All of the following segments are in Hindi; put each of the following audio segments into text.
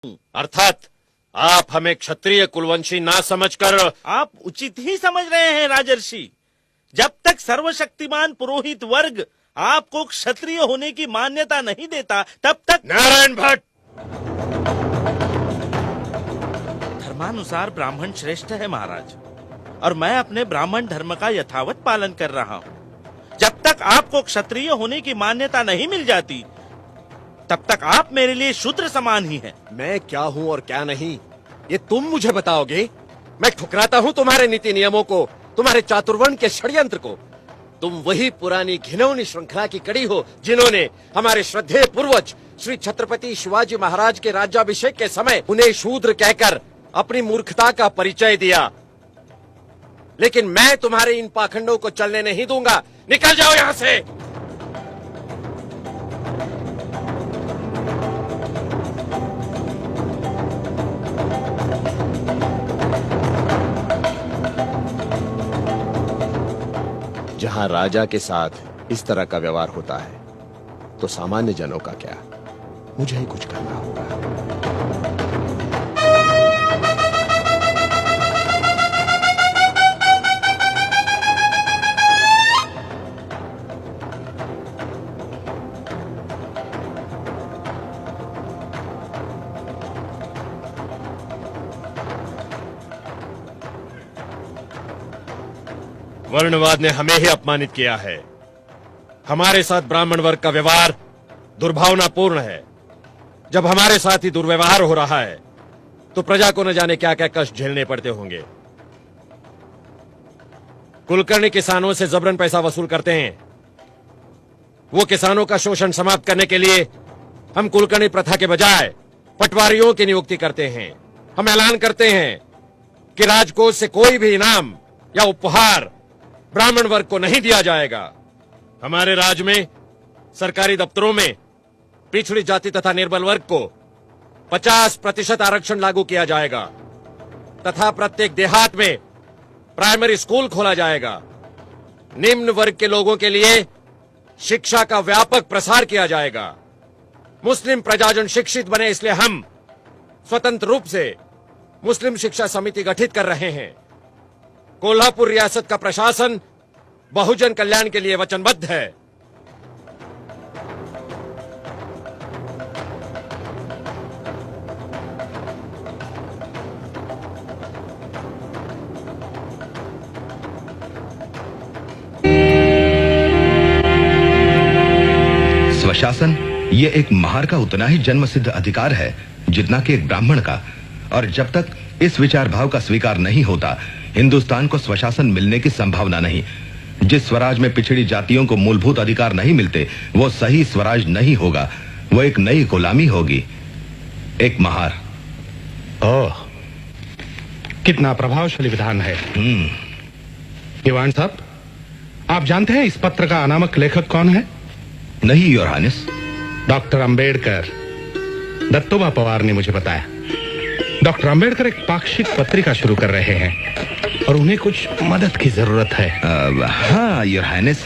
अर्थात आप हमें क्षत्रिय कुलवंशी ना समझकर आप उचित ही समझ रहे हैं राजर्षि। जब तक सर्वशक्तिमान पुरोहित वर्ग आपको क्षत्रिय होने की मान्यता नहीं देता तब तक। नारायण भट्ट, धर्मानुसार ब्राह्मण श्रेष्ठ है महाराज, और मैं अपने ब्राह्मण धर्म का यथावत पालन कर रहा हूँ। जब तक आपको क्षत्रिय होने की मान्यता नहीं मिल जाती तब तक आप मेरे लिए शूद्र समान ही हैं। मैं क्या हूँ और क्या नहीं ये तुम मुझे बताओगे? मैं ठुकराता हूँ तुम्हारे नीति नियमों को, तुम्हारे चातुर्वर्ण के षड्यंत्र को। तुम वही पुरानी घिनौनी श्रृंखला की कड़ी हो जिन्होंने हमारे श्रद्धेय पूर्वज श्री छत्रपति शिवाजी महाराज के राज्याभिषेक के समय उन्हें शूद्र कहकर अपनी मूर्खता का परिचय दिया। लेकिन मैं तुम्हारे इन पाखंडों को चलने नहीं दूंगा। निकल जाओ यहाँ से। जहां राजा के साथ इस तरह का व्यवहार होता है तो सामान्य जनों का क्या? मुझे ही कुछ करना होगा। वर्णवाद ने हमें ही अपमानित किया है। हमारे साथ ब्राह्मण वर्ग का व्यवहार दुर्भावनापूर्ण है। जब हमारे साथ ही दुर्व्यवहार हो रहा है तो प्रजा को न जाने क्या क्या कष्ट झेलने पड़ते होंगे। कुलकर्णी किसानों से जबरन पैसा वसूल करते हैं। वो किसानों का शोषण समाप्त करने के लिए हम कुलकर्णी प्रथा के बजाय पटवारियों की नियुक्ति करते हैं। हम ऐलान करते हैं कि राजकोष से कोई भी इनाम या उपहार ब्राह्मण वर्ग को नहीं दिया जाएगा। हमारे राज्य में सरकारी दफ्तरों में पिछड़ी जाति तथा निर्बल वर्ग को 50% आरक्षण लागू किया जाएगा तथा प्रत्येक देहात में प्राइमरी स्कूल खोला जाएगा। निम्न वर्ग के लोगों के लिए शिक्षा का व्यापक प्रसार किया जाएगा। मुस्लिम प्रजाजन शिक्षित बने इसलिए हम स्वतंत्र रूप से मुस्लिम शिक्षा समिति गठित कर रहे हैं। कोल्हापुर रियासत का प्रशासन बहुजन कल्याण के लिए वचनबद्ध है। स्वशासन ये एक महार का उतना ही जन्मसिद्ध अधिकार है जितना कि एक ब्राह्मण का, और जब तक इस विचार भाव का स्वीकार नहीं होता हिंदुस्तान को स्वशासन मिलने की संभावना नहीं। जिस स्वराज में पिछड़ी जातियों को मूलभूत अधिकार नहीं मिलते वो सही स्वराज नहीं होगा, वो एक नई गुलामी होगी, एक महार। ओह, कितना प्रभावशाली विधान है। दीवान साहब, आप जानते हैं इस पत्र का अनामक लेखक कौन है? नहीं योर हानिस। डॉक्टर अंबेडकर। दत्तोबा पवार ने मुझे बताया। डॉक्टर अंबेडकर एक पाक्षिक पत्रिका शुरू कर रहे हैं और उन्हें कुछ मदद की जरूरत है। हाँ योर हाइनेस,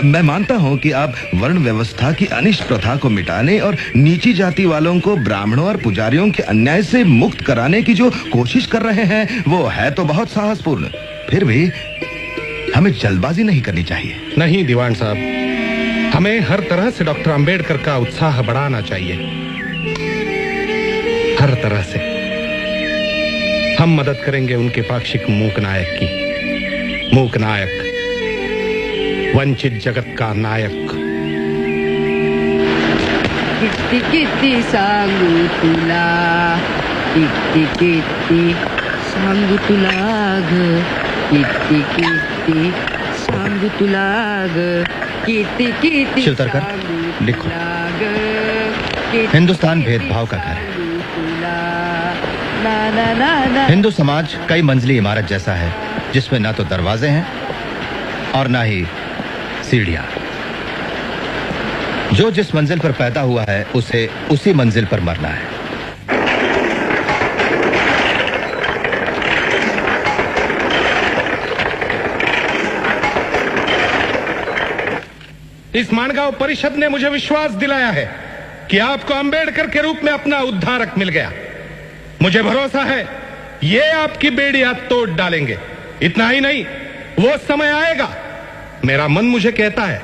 मैं मानता हूँ कि आप वर्ण व्यवस्था की अनिष्ट प्रथा को मिटाने और नीची जाति वालों को ब्राह्मणों और पुजारियों के अन्याय से मुक्त कराने की जो कोशिश कर रहे हैं वो है तो बहुत साहसपूर्ण। फिर भी हमें जल्दबाजी नहीं करनी चाहिए। नहीं दीवान साहब, हमें हर तरह से डॉक्टर अंबेडकर का उत्साह बढ़ाना चाहिए, हर तरह से। हम मदद करेंगे उनके पाक्षिक मूक नायक की। मूक नायक, वंचित जगत का नायक। किती किती सांगू तुला, किती किती सांगू तुला ग, किती किती सांगू तुला ग, किती किती शिवतरकर, लिखो। हिंदुस्तान भेदभाव का घर है। हिंदू समाज कई मंजिली इमारत जैसा है जिसमें ना तो दरवाजे हैं और ना ही सीढ़ियां। जो जिस मंजिल पर पैदा हुआ है उसे उसी मंजिल पर मरना है। इस मानगांव परिषद ने मुझे विश्वास दिलाया है कि आपको अंबेडकर के रूप में अपना उद्धारक मिल गया। मुझे भरोसा है ये आपकी बेड़ियां तोड़ डालेंगे। इतना ही नहीं, वो समय आएगा, मेरा मन मुझे कहता है,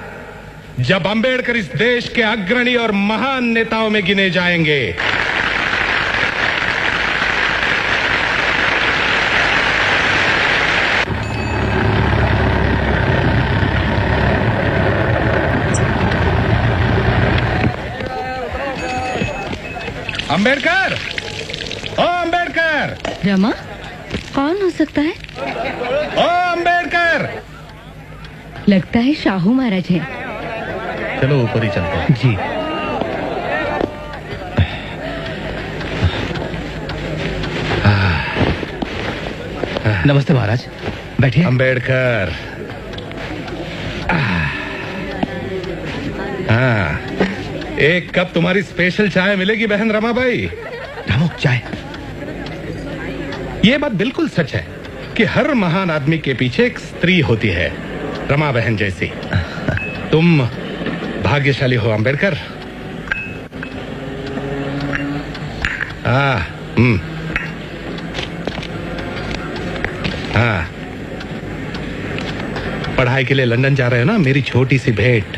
जब अंबेडकर इस देश के अग्रणी और महान नेताओं में गिने जाएंगे। अंबेडकर, ओ अंबेडकर, रमा, कौन हो सकता है? ओ अंबेडकर। लगता है शाहू महाराज हैं। चलो ऊपर ही चलते हैं। जी। नमस्ते महाराज, बैठिए। अंबेडकर, हाँ, एक कप तुम्हारी स्पेशल चाय मिलेगी बहन रमाबाई। रामू, चाय। ये बात बिल्कुल सच है कि हर महान आदमी के पीछे एक स्त्री होती है, रमा बहन जैसी। तुम भाग्यशाली हो अंबेडकर। हाँ, हाँ, पढ़ाई के लिए लंदन जा रहे हो ना? मेरी छोटी सी भेंट,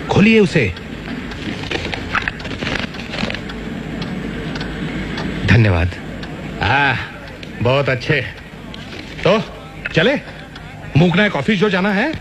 खोलिए उसे। धन्यवाद। बहुत अच्छे। तो चले, मूकना है, कॉफी जो जाना है।